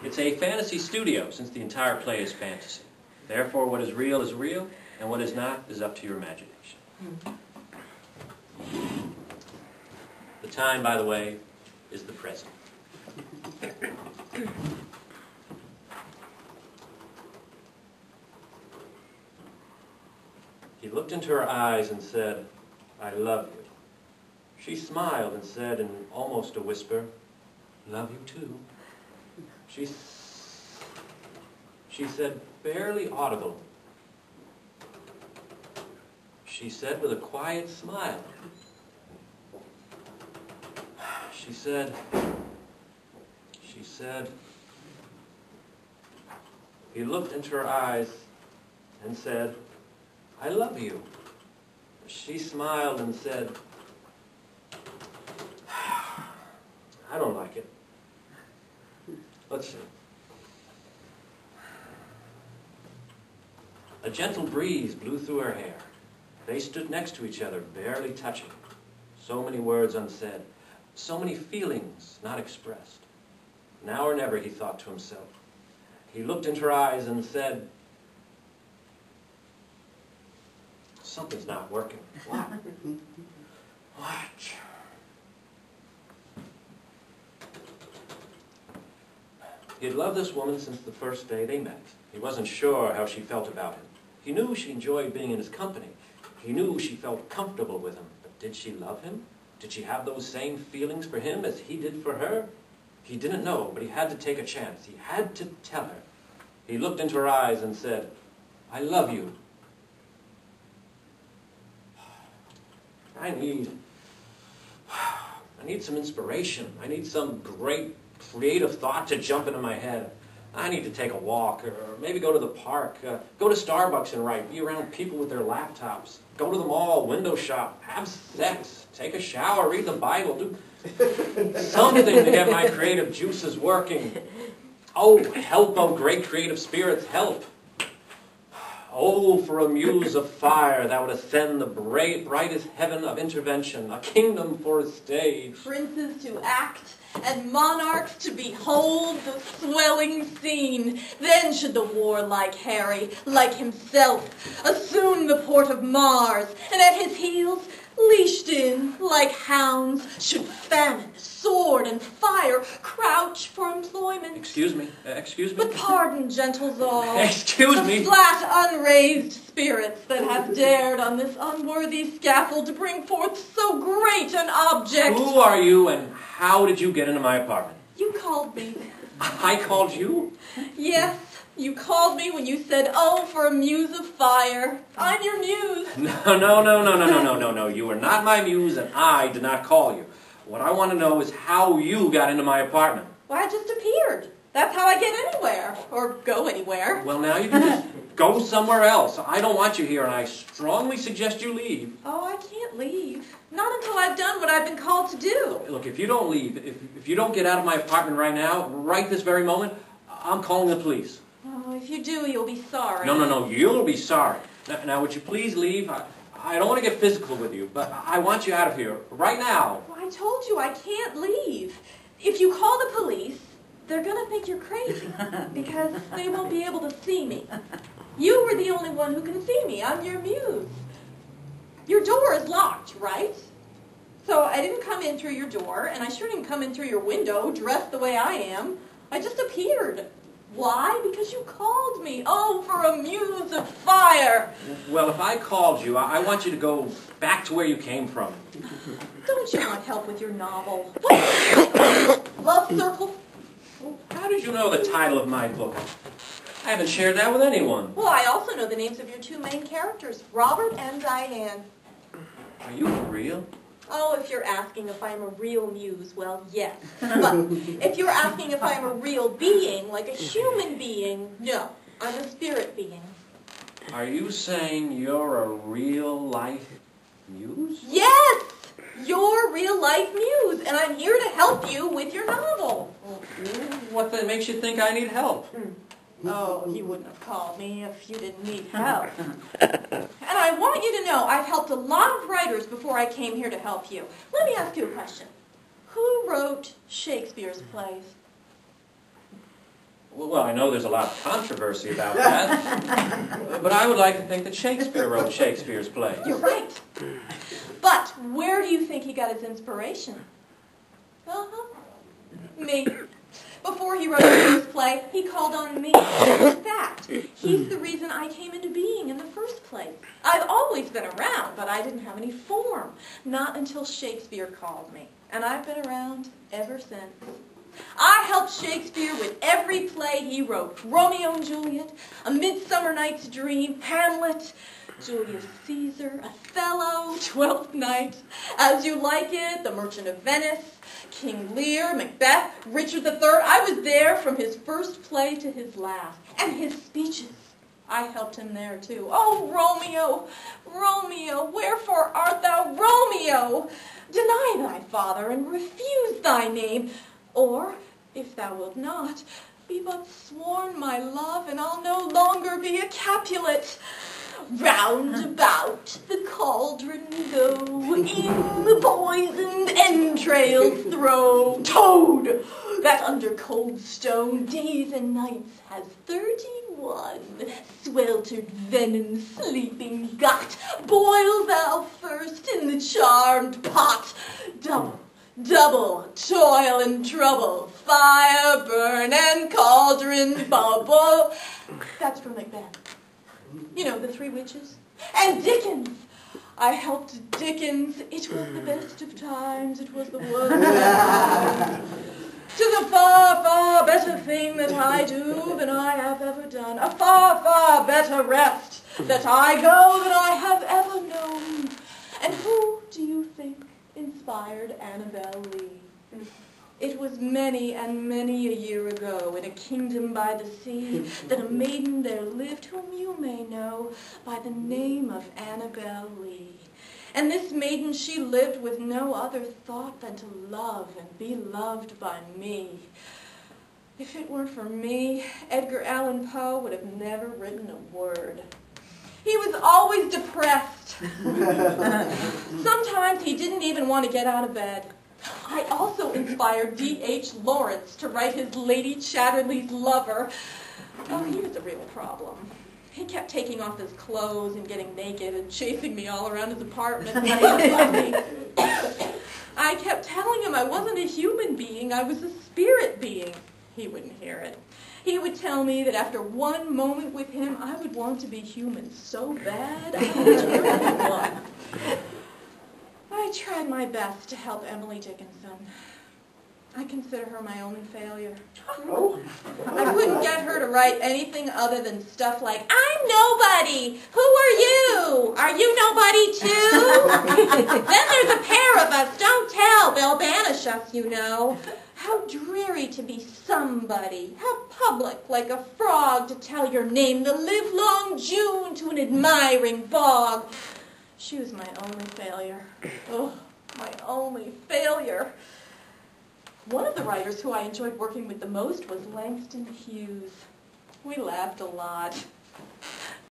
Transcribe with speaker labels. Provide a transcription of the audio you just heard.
Speaker 1: It's a fantasy studio, since the entire play is fantasy. Therefore, what is real, and what is not is up to your imagination. The time, by the way, is the present. He looked into her eyes and said, "I love you." She smiled and said in almost a whisper, "Love you too." She said, barely audible. She said with a quiet smile. She said, he looked into her eyes and said, "I love you." She smiled and said, "I don't like it." Let's see. A gentle breeze blew through her hair. They stood next to each other, barely touching. So many words unsaid. So many feelings not expressed. Now or never, he thought to himself. He looked into her eyes and said, "Something's not working." What? What? He had loved this woman since the first day they met. He wasn't sure how she felt about him. He knew she enjoyed being in his company. He knew she felt comfortable with him. But did she love him? Did she have those same feelings for him as he did for her? He didn't know, but he had to take a chance. He had to tell her. He looked into her eyes and said, "I love you." I need some inspiration. I need some great creative thought to jump into my head. I need to take a walk, or maybe go to the park, go to Starbucks and write, be around people with their laptops, go to the mall, window shop, have sex, take a shower, read the Bible, do something to get my creative juices working. Oh, help, oh great creative spirits, help. Oh, for a muse of fire that would ascend the brightest heaven of intervention, a kingdom for a stage.
Speaker 2: Princes to act, and monarchs to behold the swelling scene. Then should the warlike Harry, like himself, assume the port of Mars, and at his heels, leashed in, like hounds, should famine, sword, and fire crouch for employment.
Speaker 1: Excuse me.
Speaker 2: But pardon, gentle Zal.
Speaker 1: Excuse me.
Speaker 2: The flat, unraised spirits that have dared on this unworthy scaffold to bring forth so great an object.
Speaker 1: Who are you, and how did you get into my apartment?
Speaker 2: You called me.
Speaker 1: I called you?
Speaker 2: Yes. You called me when you said, "Oh, for a muse of fire." I'm your muse.
Speaker 1: No. You are not my muse, and I did not call you. What I want to know is how you got into my apartment.
Speaker 2: Well, I just appeared. That's how I get anywhere, or go anywhere.
Speaker 1: Well, now you can just go somewhere else. I don't want you here, and I strongly suggest you leave.
Speaker 2: Oh, I can't leave. Not until I've done what I've been called to do.
Speaker 1: Look, if you don't leave, if you don't get out of my apartment right now, right this very moment, I'm calling the police.
Speaker 2: Oh, if you do, you'll be sorry.
Speaker 1: No, you'll be sorry. Now, would you please leave? I don't want to get physical with you, but I want you out of here, right now.
Speaker 2: Well, I told you I can't leave. If you call the police, they're going to think you're crazy, because they won't be able to see me. You were the only one who can see me. I'm your muse. Your door is locked, right? So I didn't come in through your door, and I sure didn't come in through your window dressed the way I am. I just appeared. Why? Because you called me. Oh, for a muse of fire.
Speaker 1: Well, if I called you, I want you to go back to where you came from.
Speaker 2: Don't you want help with your novel? Love Circle?
Speaker 1: How did you know the title of my book? I haven't shared that with anyone.
Speaker 2: Well, I also know the names of your two main characters, Robert and Diane.
Speaker 1: Are you for real?
Speaker 2: Oh, if you're asking if I'm a real muse, well, yes. But if you're asking if I'm a real being, like a human being, no. I'm a spirit being.
Speaker 1: Are you saying you're a real-life muse?
Speaker 2: Yes! You're a real-life muse, and I'm here to help you with your novel.
Speaker 1: What then makes you think I need help?
Speaker 2: Oh, you wouldn't have called me if you didn't need help. And I want you to know I've helped a lot of writers before I came here to help you. Let me ask you a question. Who wrote Shakespeare's plays?
Speaker 1: Well, I know there's a lot of controversy about that, but I would like to think that Shakespeare wrote Shakespeare's plays.
Speaker 2: You're right. But where do you think he got his inspiration? Me. Before he wrote his first play, he called on me. In fact, he's the reason I came into being in the first place. I've always been around, but I didn't have any form. Not until Shakespeare called me. And I've been around ever since. I helped Shakespeare with every play he wrote. Romeo and Juliet, A Midsummer Night's Dream, Hamlet, Julius Caesar, Othello, Twelfth Night, As You Like It, The Merchant of Venice, King Lear, Macbeth, Richard III. I was there from his first play to his last. And his speeches. I helped him there too. Oh, Romeo, Romeo, wherefore art thou Romeo? Deny thy father and refuse thy name. Or, if thou wilt not, be but sworn my love, and I'll no longer be a Capulet. Round about the cauldron go, in the poisoned entrails throw. Toad, that under cold stone days and nights has 31 sweltered venom sleeping got. Boil thou first in the charmed pot. Double toil and trouble, fire burn and cauldron bubble. That's from Macbeth. You know, the three witches. And Dickens. I helped Dickens. It was the best of times. It was the worst of times. 'Tis a far, far better thing that I do than I have ever done. A far, far better rest that I go than I have ever known. And who do you think inspired Annabel Lee? It was many and many a year ago, in a kingdom by the sea, that a maiden there lived whom you may know by the name of Annabel Lee. And this maiden, she lived with no other thought than to love and be loved by me. If it weren't for me, Edgar Allan Poe would have never written a word. He was always depressed. Sometimes he didn't even want to get out of bed. I also inspired D.H. Lawrence to write his Lady Chatterley's Lover. Oh, he was a real problem. He kept taking off his clothes and getting naked and chasing me all around his apartment. I kept telling him I wasn't a human being, I was a spirit being. He wouldn't hear it. He would tell me that after one moment with him, I would want to be human so bad, I would turn one. I tried my best to help Emily Dickinson. I consider her my only failure. I couldn't get her to write anything other than stuff like, I'm nobody. Who are you? Are you nobody too? Then there's a pair of us. Don't tell. They'll banish us, you know. How dreary to be somebody. How public, like a frog, to tell your name the livelong June to an admiring bog. She was my only failure. Oh, my only failure. One of the writers who I enjoyed working with the most was Langston Hughes. We laughed a lot.